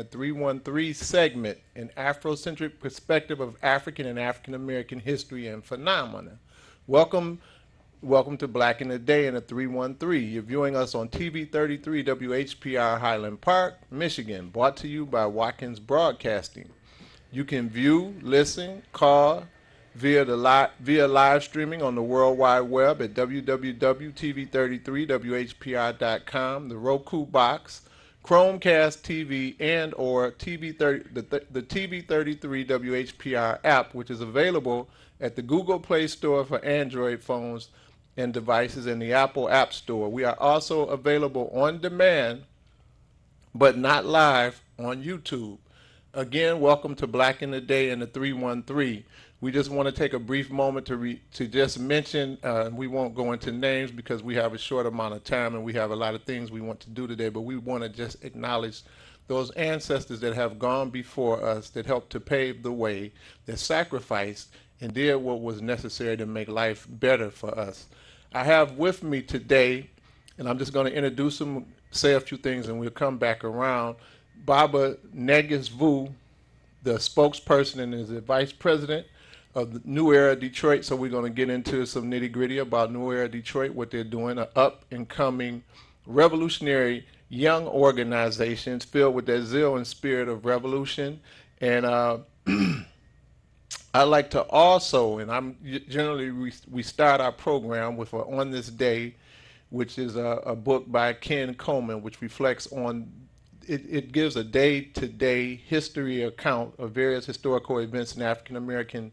The 313 segment, an Afrocentric perspective of African and African American history and phenomena. Welcome, welcome to Black in the Day in the 313. You're viewing us on TV 33 WHPR Highland Park, Michigan, brought to you by Watkins Broadcasting. You can view, listen, call via live streaming on the World Wide Web at www.tv33whpr.com, the Roku box, Chromecast TV, and or the TV33 WHPR app, which is available at the Google Play Store for Android phones and devices and the Apple App Store. We are also available on demand, but not live, on YouTube. Again, welcome to Black in the Day in the 313. We just want to take a brief moment to just mention, we won't go into names because we have a short amount of time and we have a lot of things we want to do today, but we want to just acknowledge those ancestors that have gone before us, that helped to pave the way, that sacrificed and did what was necessary to make life better for us. I have with me today, and I'm just going to introduce him, say a few things, and we'll come back around, Baba Negus, the spokesperson and is the vice president of the New Era Detroit. So we're going to get into some nitty gritty about New Era Detroit, what they're doing, an up and coming revolutionary young organizations filled with that zeal and spirit of revolution. And I like to also, and I'm generally, we start our program with On This Day, which is a book by Ken Coleman, which reflects on it gives a day-to-day history account of various historical events in African-American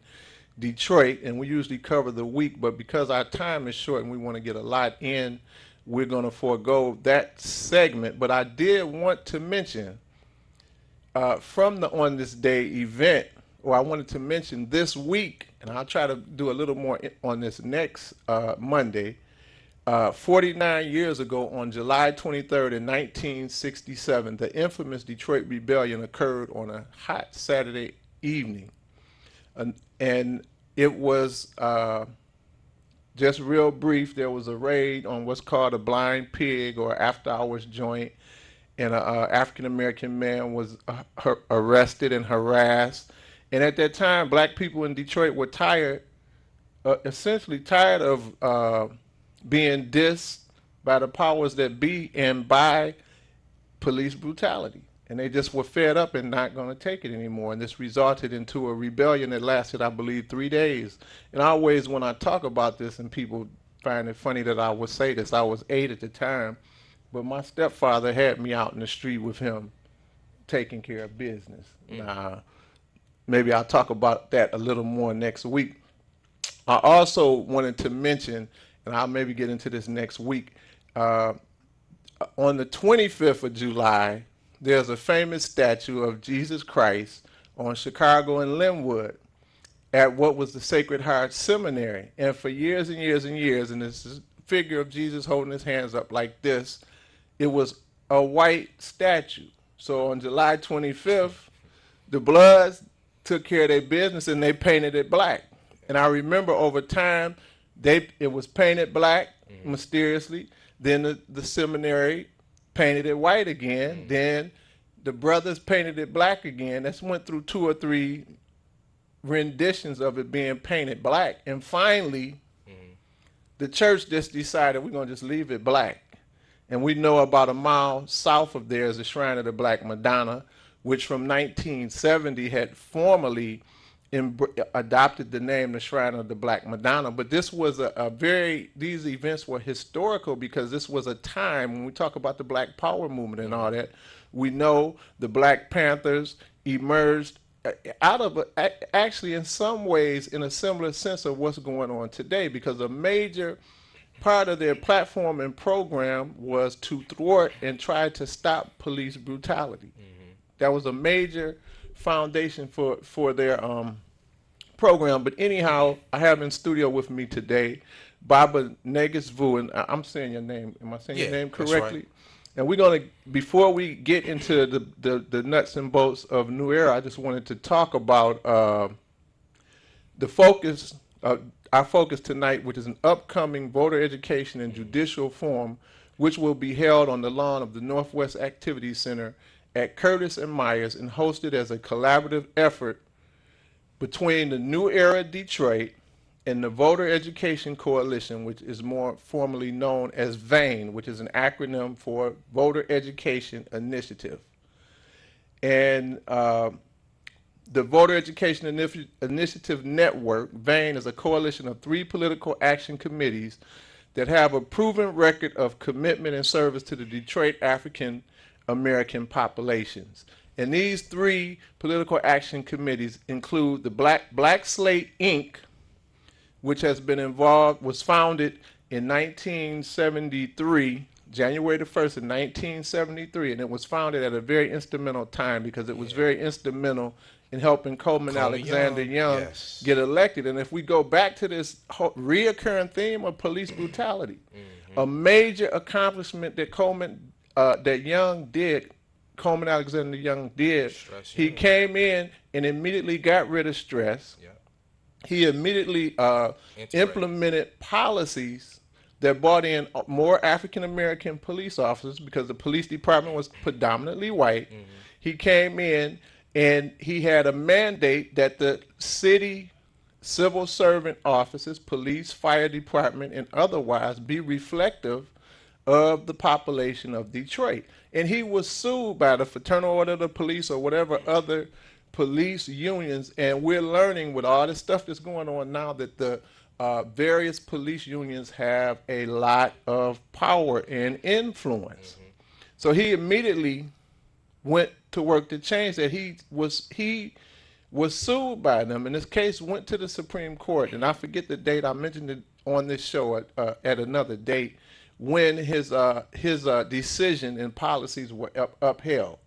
Detroit, and we usually cover the week, but because our time is short and we want to get a lot in, we're going to forego that segment. But I did want to mention from the On This Day event, or I wanted to mention this week, and I'll try to do a little more on this next Monday, 49 years ago, on July 23rd in 1967, the infamous Detroit Rebellion occurred on a hot Saturday evening. And it was just real brief. There was a raid on what's called a blind pig or after-hours joint, and an African-American man was arrested and harassed. And at that time, black people in Detroit were tired, essentially tired of being dissed by the powers that be and by police brutality. And they just were fed up and not going to take it anymore. And this resulted into a rebellion that lasted, I believe, 3 days. And always when I talk about this and people find it funny that I would say this, I was 8 at the time, but my stepfather had me out in the street with him taking care of business. Now, maybe I'll talk about that a little more next week. I also wanted to mention, and I'll maybe get into this next week, on the 25th of July, there's a famous statue of Jesus Christ on Chicago and Linwood at what was the Sacred Heart Seminary. And for years and years and years, and this is a figure of Jesus holding his hands up like this, it was a white statue. So on July 25th, the Bloods took care of their business and they painted it black. And I remember over time, it was painted black mysteriously. Then the seminary painted it white again. Then the brothers painted it black again. That's went through 2 or 3 renditions of it being painted black. And finally, the church just decided we're going to just leave it black. And we know about a mile south of there is the Shrine of the Black Madonna, which from 1970 had formally adopted the name the Shrine of the Black Madonna. But this was these events were historical because this was a time when we talk about the Black Power movement and all that, we know the Black Panthers emerged out of actually in some ways in a similar sense of what's going on today, because a major part of their platform and program was to thwart and try to stop police brutality. That was a major foundation for their program. But anyhow, I have in studio with me today Baba Negus, and I'm saying your name. Am I saying your name correctly? Right. And we're going to, before we get into the nuts and bolts of New Era, I just wanted to talk about the focus, our focus tonight, which is an upcoming voter education and judicial forum, which will be held on the lawn of the Northwest Activities Center at Curtis and Myers and hosted as a collaborative effort between the New Era Detroit and the Voter Education Coalition, which is more formally known as VAIN, which is an acronym for Voter Education Initiative. And the Voter Education Initiative Network, VAIN, is a coalition of 3 political action committees that have a proven record of commitment and service to the Detroit African American populations. And these 3 political action committees include the Black Slate Inc., which was founded in 1973, January the 1st of 1973, and it was founded at a very instrumental time because it was very instrumental in helping Coleman Alexander Young get elected. And if we go back to this reoccurring theme of police brutality, a major accomplishment that Coleman Alexander Young did, he came in and immediately got rid of stress. He immediately implemented policies that brought in more African American police officers because the police department was predominantly white. He came in and he had a mandate that the city civil servant offices, police, fire department, and otherwise be reflective of the population of Detroit. And he was sued by the Fraternal Order of the Police or whatever other police unions, and we're learning with all this stuff that's going on now that the various police unions have a lot of power and influence. So he immediately went to work to change that. He was sued by them, and this case went to the Supreme Court, and I forget the date. I mentioned it on this show at another date when his decision and policies were upheld.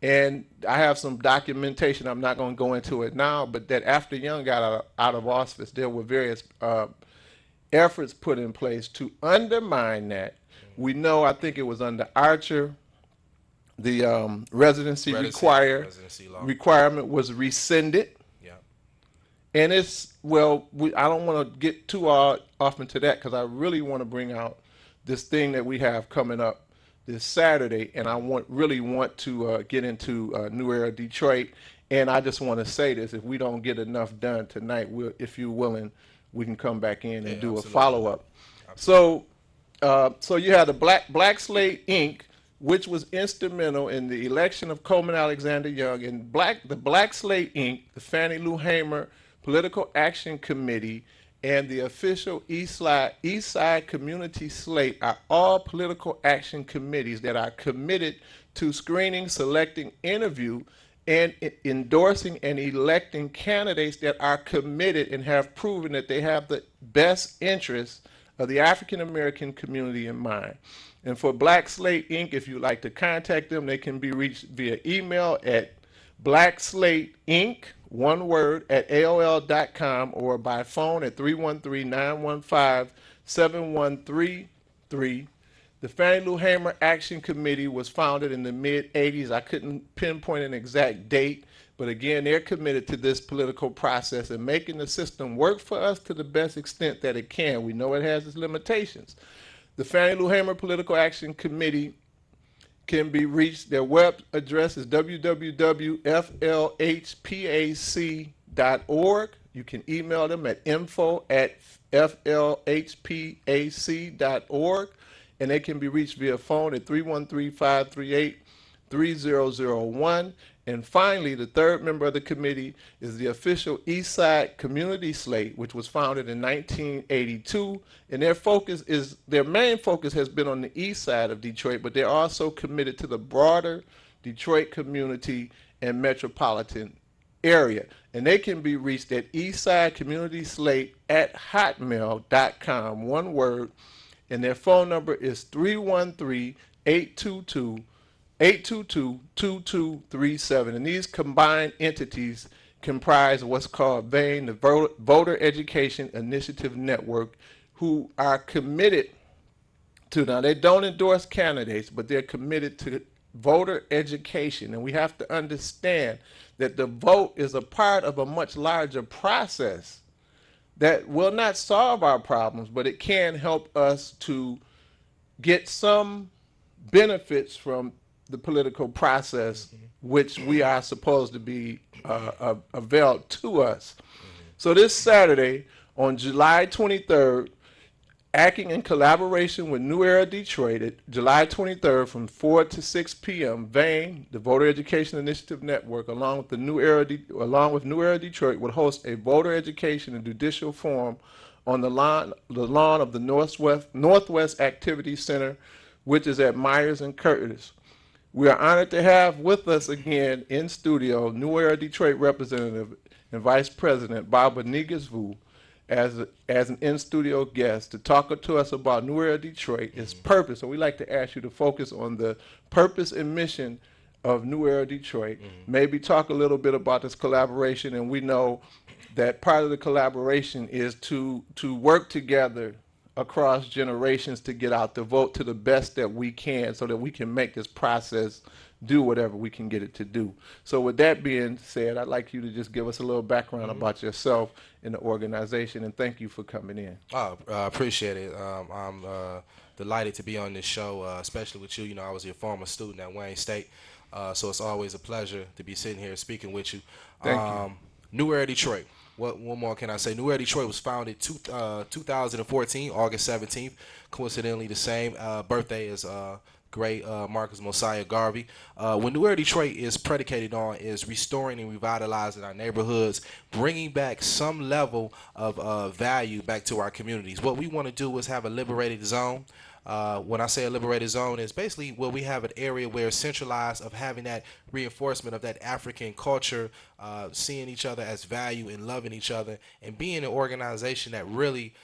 And I have some documentation. I'm not going to go into it now, but that after Young got out of office, there were various efforts put in place to undermine that. We know, I think it was under Archer, the residency requirement was rescinded. And it's, I don't want to get too off into that because I really want to bring out this thing that we have coming up this Saturday, and I really want to get into New Era Detroit. And I just want to say this: if we don't get enough done tonight, if you're willing, we can come back in and do a follow-up. So you had the Black Slate Inc., which was instrumental in the election of Coleman Alexander Young, and the Black Slate Inc., the Fannie Lou Hamer Political Action Committee, and the official Eastside Community Slate are all political action committees that are committed to screening, selecting, interview, and endorsing and electing candidates that are committed and have proven that they have the best interests of the African American community in mind. And for Black Slate Inc., if you'd like to contact them, they can be reached via email at blackslateinc, one word, at AOL.com, or by phone at 313-915-7133. The Fannie Lou Hamer Action Committee was founded in the mid-'80s. I couldn't pinpoint an exact date, but again, they're committed to this political process and making the system work for us to the best extent that it can. We know it has its limitations. The Fannie Lou Hamer Political Action Committee can be reached. Their web address is www.flhpac.org. You can email them at info@flhpac.org, and they can be reached via phone at 313-538-3001. And finally, the third member of the committee is the official Eastside Community Slate, which was founded in 1982. And their main focus has been on the east side of Detroit, but they're also committed to the broader Detroit community and metropolitan area. And they can be reached at eastsideCommunitySlate@hotmail.com, one word. And their phone number is 313-822-2237. And these combined entities comprise what's called VAIN, the Voter Education Initiative Network, who are committed to, now they don't endorse candidates, but they're committed to voter education. And we have to understand that the vote is a part of a much larger process that will not solve our problems, but it can help us to get some benefits from the political process, which we are supposed to be availed to us. So this Saturday, on July 23rd, acting in collaboration with New Era Detroit, July 23rd from 4 to 6 p.m., VAIN, the Voter Education Initiative Network, along with New Era Detroit, will host a voter education and judicial forum on the lawn of the Northwest Activity Center, which is at Myers and Curtis. We are honored to have with us again in studio New Era Detroit representative and Vice President Barbara Negus as an in-studio guest to talk to us about New Era Detroit, its purpose. So we'd like to ask you to focus on the purpose and mission of New Era Detroit. Maybe talk a little bit about this collaboration, and we know that part of the collaboration is to work together across generations to get out the vote to the best that we can so that we can make this process do whatever we can get it to do. So with that being said, I'd like you to just give us a little background about yourself and the organization, and thank you for coming in. I appreciate it. I'm delighted to be on this show, especially with you. You know, I was your former student at Wayne State, so it's always a pleasure to be sitting here speaking with you. Thank you. New Era Detroit. One more can I say? New Era Detroit was founded 2014, August 17th. Coincidentally, the same birthday as great Marcus Mosiah Garvey. What New Era Detroit is predicated on is restoring and revitalizing our neighborhoods, bringing back some level of value back to our communities. What we want to do is have a liberated zone. When I say a liberated zone, is basically where we have an area where it's centralized of having that reinforcement of that African culture, seeing each other as value and loving each other, and being an organization that really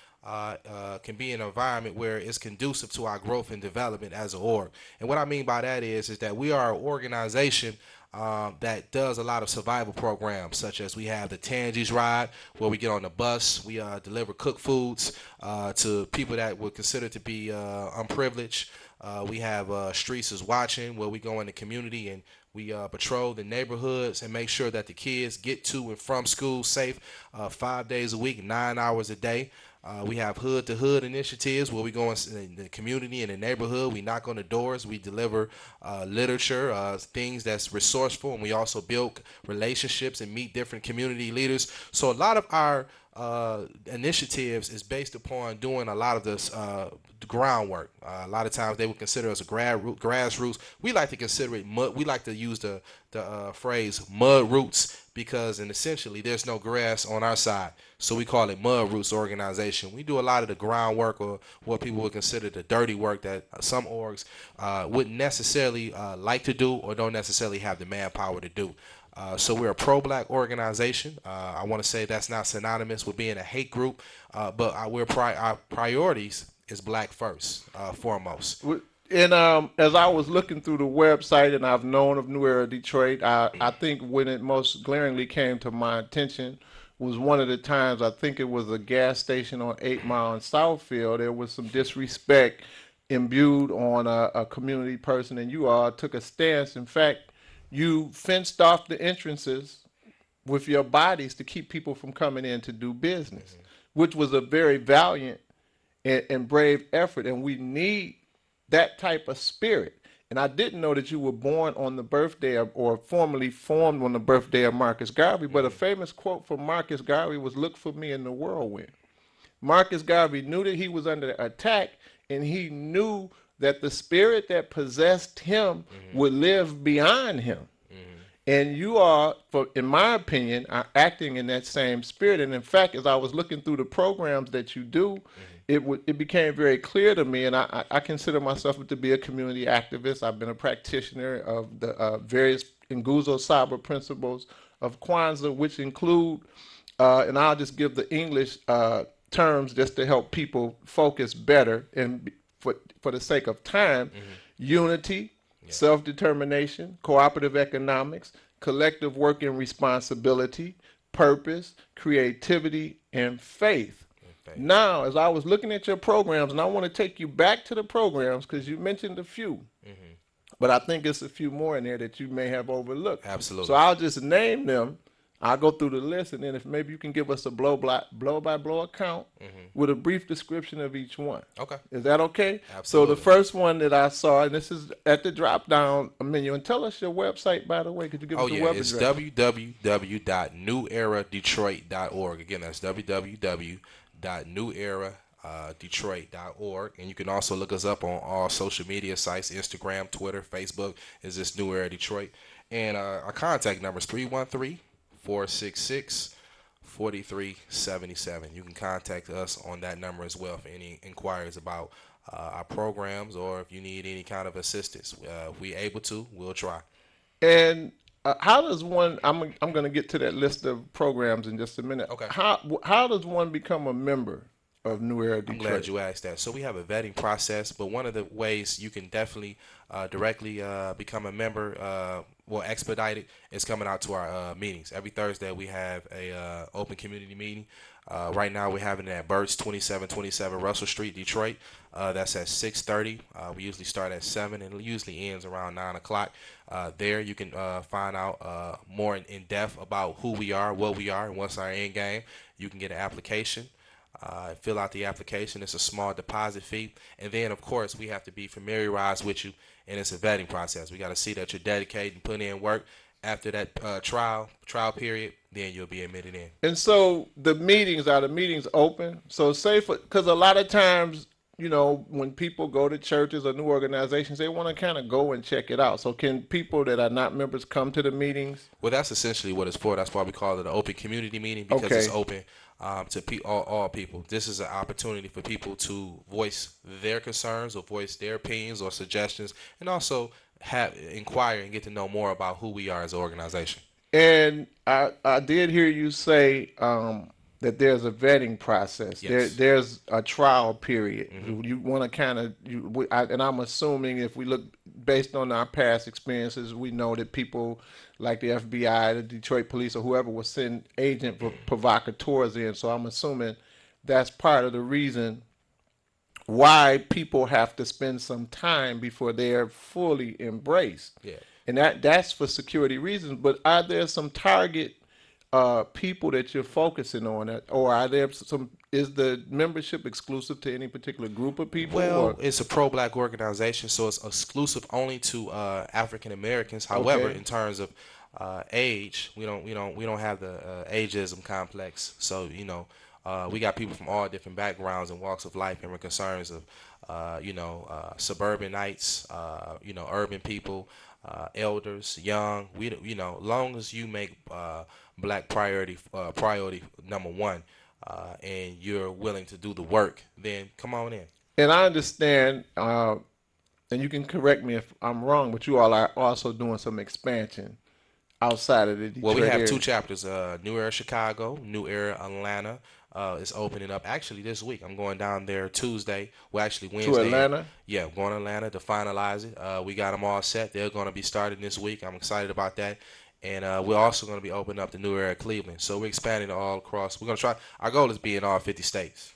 can be an environment where it's conducive to our growth and development as an org. And what I mean by that is that we are an organization that does a lot of survival programs, such as we have the Tangies Ride, where we get on the bus, we deliver cooked foods to people that would consider to be unprivileged. We have Streets is Watching, where we go in the community and we patrol the neighborhoods and make sure that the kids get to and from school safe 5 days a week, 9 hours a day. We have Hood to Hood initiatives where we go in the community and the neighborhood. We knock on the doors. We deliver literature, things that's resourceful, and we also build relationships and meet different community leaders. So a lot of our initiatives is based upon doing a lot of this groundwork. A lot of times they would consider us a grassroots. We like to consider it mud. We like to use the phrase mud roots because, and essentially, there's no grass on our side. So we call it Mud Roots Organization. We do a lot of the groundwork, or what people would consider the dirty work that some orgs wouldn't necessarily like to do or don't necessarily have the manpower to do. So we're a pro-black organization. I want to say that's not synonymous with being a hate group, but our priorities is black first, foremost. And as I was looking through the website, and I've known of New Era Detroit, I think when it most glaringly came to my attention was one of the times, I think it was a gas station on 8 Mile in Southfield. There was some disrespect imbued on a community person, and you all took a stance. In fact, you fenced off the entrances with your bodies to keep people from coming in to do business, which was a very valiant and brave effort, and we need that type of spirit. And I didn't know that you were born on the birthday of, or formally formed on the birthday of Marcus Garvey, but a famous quote from Marcus Garvey was, "Look for me in the whirlwind." Marcus Garvey knew that he was under attack, and he knew that the spirit that possessed him would live beyond him. And you are, in my opinion, are acting in that same spirit. And in fact, as I was looking through the programs that you do, it became very clear to me, and I consider myself to be a community activist. I've been a practitioner of the various Nguzo Saba principles of Kwanzaa, which include, and I'll just give the English terms just to help people focus better, and for the sake of time, unity, self-determination, cooperative economics, collective work and responsibility, purpose, creativity, and faith. Now, as I was looking at your programs, and I want to take you back to the programs because you mentioned a few, but I think it's a few more in there that you may have overlooked. Absolutely. So I'll just name them I'll go through the list, and then if maybe you can give us a blow by blow account with a brief description of each one. Okay. Is that okay? So the Absolutely. first one that I saw, and this is at the drop down menu, and tell us your website, by the way. Could you give Oh us the yeah, web it's address? www.neweradetroit.org. Again, that's www.neweradetroit.org, and you can also look us up on all social media sites: Instagram, Twitter, Facebook. Is this New Era Detroit? And our contact number is 313-466-4377. You can contact us on that number as well for any inquiries about our programs, or if you need any kind of assistance. If we able to, we'll try. And how does one? I'm going to get to that list of programs in just a minute. Okay. How does one become a member of New Era I'm Detroit? glad you asked that. So we have a vetting process, but one of the ways you can definitely directly become a member, well, expedited, is coming out to our meetings. Every Thursday we have a open community meeting. Right now we're having it at Burt's 2727 Russell Street, Detroit. That's at 6:30. We usually start at 7 and it usually ends around 9 o'clock. There you can find out more in depth about who we are, what we are, and what's our end game. You can get an application. Fill out the application. It's a small deposit fee. And then, of course, we have to be familiarized with you, and it's a vetting process. We got to see that you're dedicated and putting in work. After that trial period, then you'll be admitted in. And so the meetings open? So say because a lot of times, when people go to churches or new organizations, they want to kind of go and check it out. So can people that are not members come to the meetings? Well, that's essentially what it's for. That's why we call it an open community meeting, because it's open to all people. This is an opportunity for people to voice their concerns or voice their opinions or suggestions, and also inquire and get to know more about who we are as an organization. And I did hear you say that there's a vetting process. Yes. There's a trial period. You want to kind of, and I'm assuming if we look based on our past experiences, we know that people like the FBI, the Detroit police, or whoever will send agent provocateurs in. So I'm assuming that's part of the reason why people have to spend some time before they're fully embraced. Yeah. And that's for security reasons. But are there some target people that you're focusing on, or are there some? Is the membership exclusive to any particular group of people? Well, it's a pro-black organization, so it's exclusive only to African Americans. However, in terms of age, we don't have the ageism complex. So we got people from all different backgrounds and walks of life, and we're concerns of suburbanites, urban people, elders, young. Long as you make black priority number one, and you're willing to do the work, then come on in. And I understand, and you can correct me if I'm wrong, but you all are also doing some expansion outside of the Detroit Well, we have area. two chapters: New Era Chicago, New Era Atlanta. Is opening up actually this week. I'm going down there Tuesday. Well, actually Wednesday. To Atlanta? Yeah, I'm going to Atlanta to finalize it. We got them all set. They're going to be starting this week. I'm excited about that. And we're also going to be opening up the New Era Cleveland. So we're expanding all across. We're going to try. Our goal is to be in all 50 states.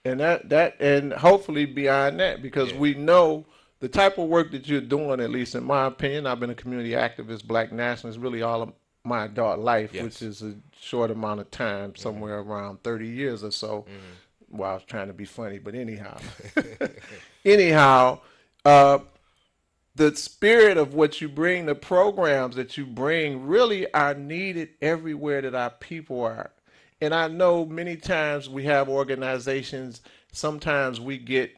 And and hopefully beyond that, because we know the type of work that you're doing, at least in my opinion. I've been a community activist, black nationalist, really all of my adult life, which is a short amount of time, somewhere around 30 years or so. Well, I was trying to be funny, but anyhow. The spirit of what you bring, the programs that you bring really are needed everywhere that our people are. And I know many times we have organizations, sometimes we get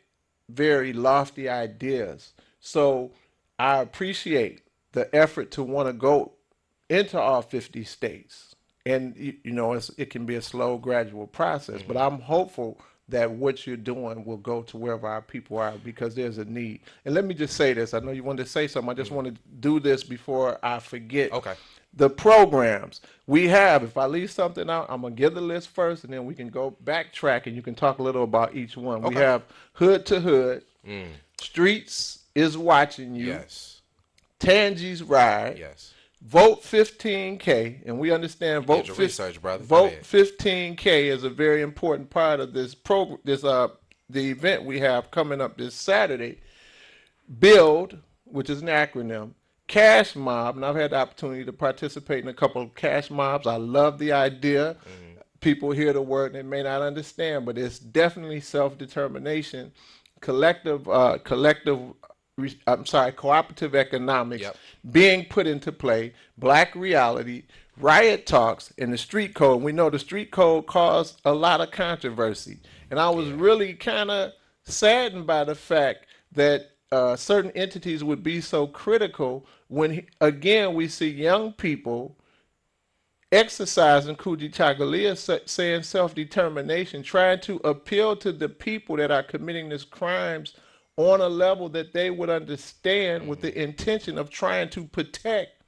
very lofty ideas. So I appreciate the effort to want to go into all 50 states. And, it can be a slow, gradual process, but I'm hopeful that what you're doing will go to wherever our people are, because there's a need. And let me just say this. I know you wanted to say something. I just want to do this before I forget. Okay. The programs we have, if I leave something out, I'm going to give the list first, and then we can go backtrack, and you can talk a little about each one. Okay. We have Hood to Hood, Streets is Watching You, Yes. Tangie's Ride, Yes. Vote 15K, and we understand Vote research, brother. Vote 15K is a very important part of this program. The event we have coming up this Saturday. Build, which is an acronym, cash mob, and I've had the opportunity to participate in a couple of cash mobs. I love the idea. Mm-hmm. People hear the word and they may not understand, but it's definitely self-determination, cooperative economics Yep. being put into play, black reality, riot talks, and the street code. We know the street code caused a lot of controversy, and I was Yeah. really kind of saddened by the fact that certain entities would be so critical when, again, we see young people exercising Kujichagulia, saying self-determination, trying to appeal to the people that are committing these crimes on a level that they would understand, with the intention of trying to protect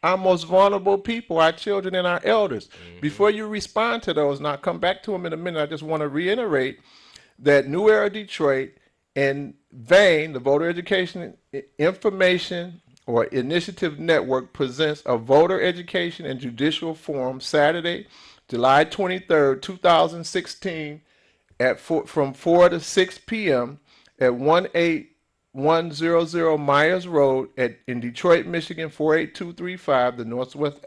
our most vulnerable people, our children and our elders. Mm-hmm. Before you respond to those, and I'll come back to them in a minute, I just want to reiterate that New Era Detroit and VAIN, the Voter Education Information or Initiative Network, presents a voter education and judicial forum Saturday, July 23rd, 2016, from 4 to 6 p.m. at 18100 Myers Road in Detroit, Michigan 48235, the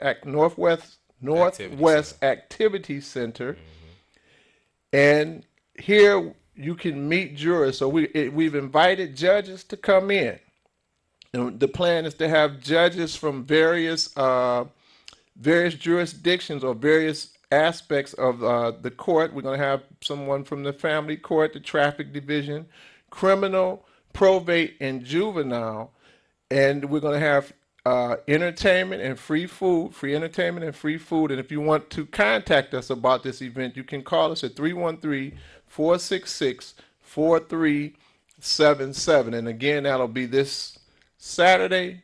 Activity Center. Northwest Activity Center. Mm-hmm. And here you can meet jurors. So we've invited judges to come in. And the plan is to have judges from various jurisdictions or various aspects of the court. We're going to have someone from the family court, the traffic division, criminal, probate, and juvenile. And we're going to have entertainment and free entertainment and free food. And if you want to contact us about this event, you can call us at 313-466-4377. And again, that'll be this Saturday,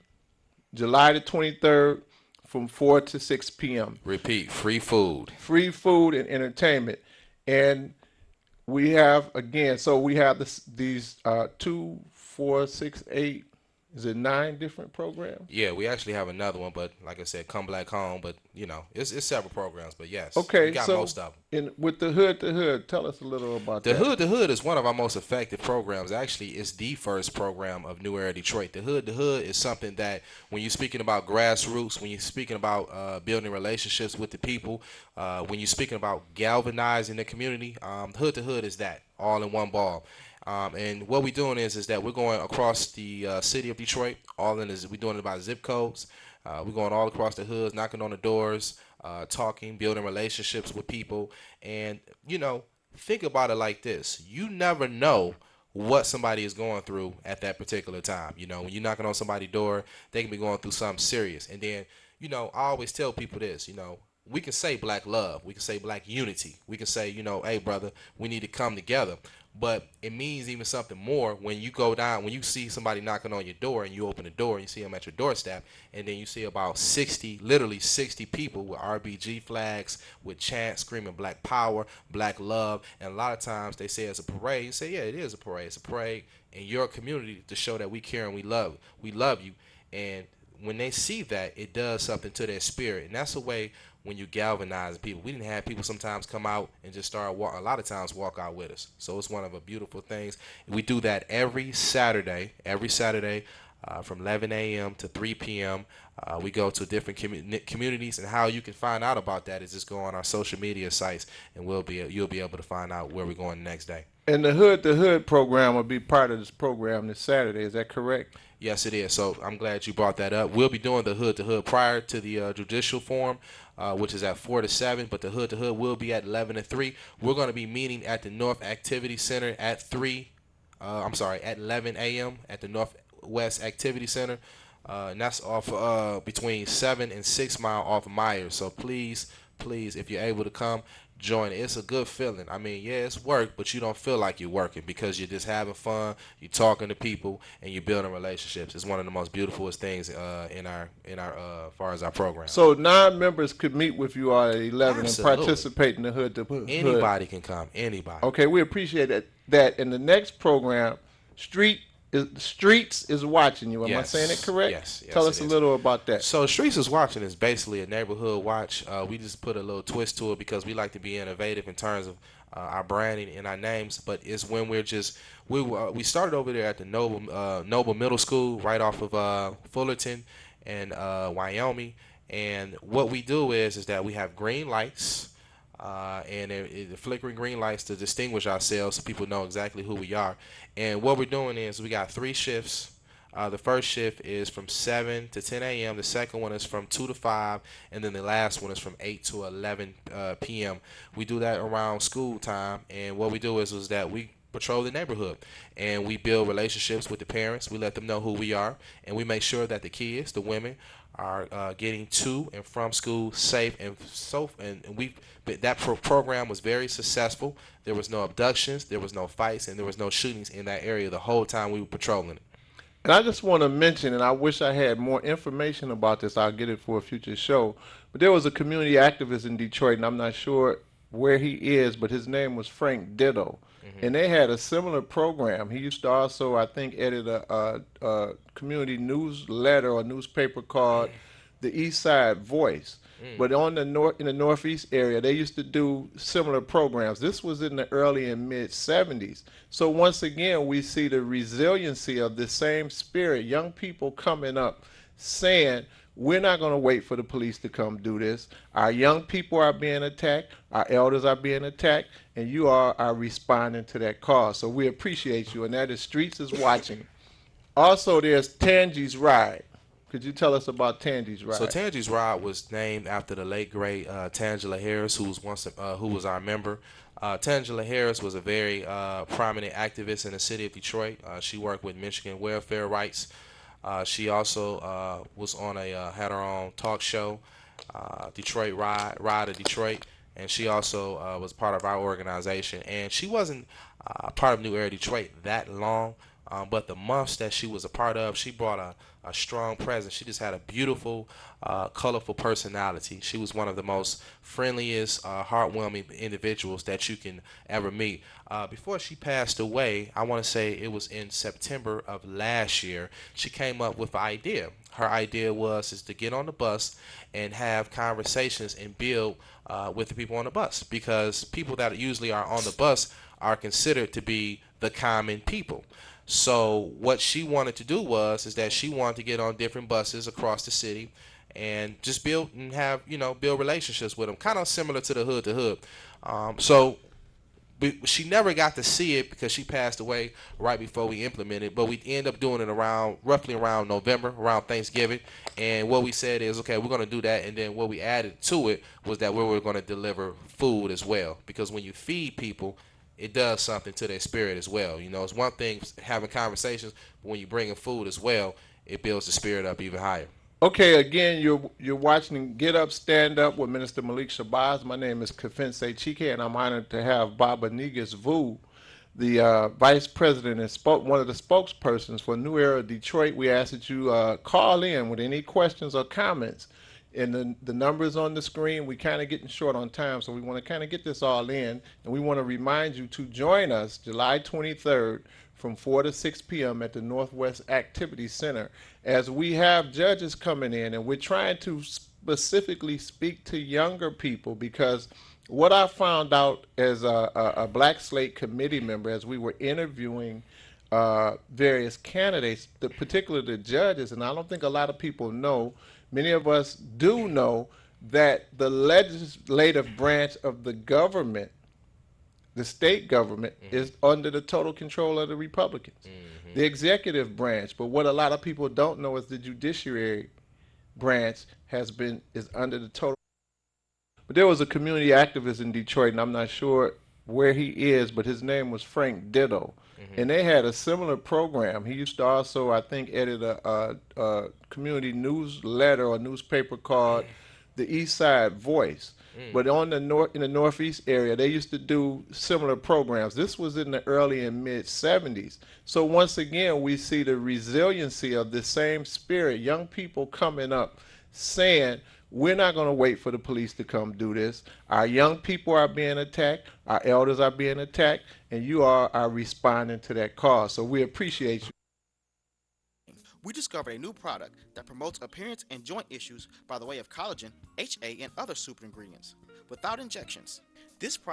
July the 23rd, from 4 to 6 p.m. Repeat, free food. Free food and entertainment. And we have, again, so we have these 2, 4, 6, 8, is it 9 different programs? Yeah, we actually have another one, but like I said, come black home. But you know, it's several programs. But yes, Okay, we got so most of them. with the Hood to Hood, tell us a little about The that. Hood to Hood is one of our most effective programs. Actually, it's the first program of New Era Detroit. The Hood to Hood is something that when you're speaking about grassroots, when you're speaking about building relationships with the people, when you're speaking about galvanizing the community, Hood to Hood is that all in one ball. And what we're doing is that we're going across the city of Detroit. We're doing it by zip codes. We're going all across the hoods, knocking on the doors, talking, building relationships with people. And, you know, think about it like this. You never know what somebody is going through at that particular time. You know, when you're knocking on somebody's door, they can be going through something serious. And then, you know, I always tell people this, you know, we can say black love. We can say black unity. We can say, you know, hey, brother, we need to come together. But it means even something more when you go down, when you see somebody knocking on your door and you open the door and you see them at your doorstep, and then you see about 60, literally 60 people with RBG flags, with chants screaming black power, black love. And a lot of times they say it's a parade. You say, yeah, it is a parade. It's a parade in your community to show that we care and we love you. And when they see that, it does something to their spirit. And that's the way when you galvanize people. We didn't have people sometimes come out and just start walk. A lot of times walk out with us. So it's one of the beautiful things. We do that every Saturday. From 11 a.m. to 3 p.m. We go to different communities, and how you can find out about that is just go on our social media sites, and you'll be able to find out where we're going the next day. And the Hood to Hood program will be part of this program this Saturday. Is that correct? Yes, it is. So I'm glad you brought that up. We'll be doing the Hood to Hood prior to the judicial forum, which is at 4 to 7, but the Hood to Hood will be at 11 to 3. We're going to be meeting at the North Activity Center at 11 a.m. at the Northwest Activity Center. And that's off between 7 and 6 Mile off Myers. So please, if you're able to come, join it. It's a good feeling. I mean, yeah, it's work, but you don't feel like you're working because you're just having fun, you're talking to people, and you're building relationships. It's one of the most beautiful things in our far as our program. So non-members could meet with you all at 11 Absolutely. and participate in the Hood to Hood. Anybody can come. Anybody. Okay, we appreciate that. In the next program, Streets is watching you. Am I saying it correct? Yes. Tell us a little about that. So Streets is watching is basically a neighborhood watch. We just put a little twist to it because we like to be innovative in terms of our branding and our names. But it's when we started over there at the Noble Middle School right off of Fullerton. in Wyoming. And what we do is that we have green lights, and the flickering green lights to distinguish ourselves so people know exactly who we are. And what we're doing is we got 3 shifts. The first shift is from 7 to 10 a.m. The second one is from 2 to 5. And then the last one is from 8 to 11 p.m. We do that around school time. And what we do is that we patrol the neighborhood and we build relationships with the parents. We let them know who we are. And we make sure that the kids, the women, are getting to and from school safe. And we that program was very successful. There was no abductions, there was no fights, and there was no shootings in that area the whole time we were patrolling it. And I just want to mention, and I wish I had more information about this. I'll get it for a future show. But there was a community activist in Detroit, and I'm not sure where he is, but his name was Frank Ditto. And they had a similar program. He used to also, I think, edit a community newsletter or newspaper called the East Side Voice. But on the in the Northeast area, they used to do similar programs. This was in the early and mid '70s. So once again, we see the resiliency of the same spirit. Young people coming up saying, we're not going to wait for the police to come do this. Our young people are being attacked. Our elders are being attacked. And you are responding to that cause. So we appreciate you. And that is Streets is Watching. Also, there's Tangi's Ride. Could you tell us about Tangi's Ride? So Tangi's Ride was named after the late great Tangela Harris, who was our member. Tangela Harris was a very prominent activist in the city of Detroit. She worked with Michigan welfare rights. She also was on had her own talk show, Detroit Ride of Detroit, and she also was part of our organization. And she wasn't part of New Era Detroit that long, but the months that she was a part of, she brought a strong presence. She just had a beautiful, colorful personality. She was one of the most friendliest, heartwarming individuals that you can ever meet. Before she passed away, I want to say it was in September of last year, she came up with an idea. Her idea is to get on the bus and have conversations and build with the people on the bus, because people that usually are on the bus are considered to be the common people. So what she wanted to do is that she wanted to get on different buses across the city and just build and have, build relationships with them, kind of similar to the hood to hood. She never got to see it because she passed away right before we implemented, but we end up doing it roughly around November, around Thanksgiving. And what we said is, okay, we're going to do that. And then what we added to it was that we were going to deliver food as well, because when you feed people, it does something to their spirit as well. It's one thing having conversations, but when you bring in food as well, it builds the spirit up even higher. Okay, again, you're watching Get Up, Stand Up with Minister Malik Shabazz. My name is Kefentse Chike, and I'm honored to have Baba Negus Vu, the vice president and one of the spokespersons for New Era Detroit. We ask that you call in with any questions or comments. And the numbers on the screen, we kind of getting short on time, so we want to kind of get this all in. And we want to remind you to join us July 23rd from 4 to 6 p.m. at the Northwest Activity Center, as we have judges coming in, and we're trying to specifically speak to younger people, because what I found out as a Black Slate committee member, as we were interviewing various candidates, particularly the judges, and I don't think a lot of people know, many of us do know, that the legislative branch of the government, the state government, is under the total control of the Republicans. The executive branch, but what a lot of people don't know is the judiciary branch is under the total. But there was a community activist in Detroit, and I'm not sure where he is, but his name was Frank Ditto. And they had a similar program. He used to also, I think, edit a community newsletter or newspaper called the East Side Voice. But on the in the Northeast area, they used to do similar programs. This was in the early and mid '70s. So once again, we see the resiliency of the same spirit. Young people coming up saying, we're not going to wait for the police to come do this. Our young people are being attacked. Our elders are being attacked. And you are responding to that cause. So we appreciate you. We discovered a new product that promotes appearance and joint issues by the way of collagen, HA, and other super ingredients without injections. This product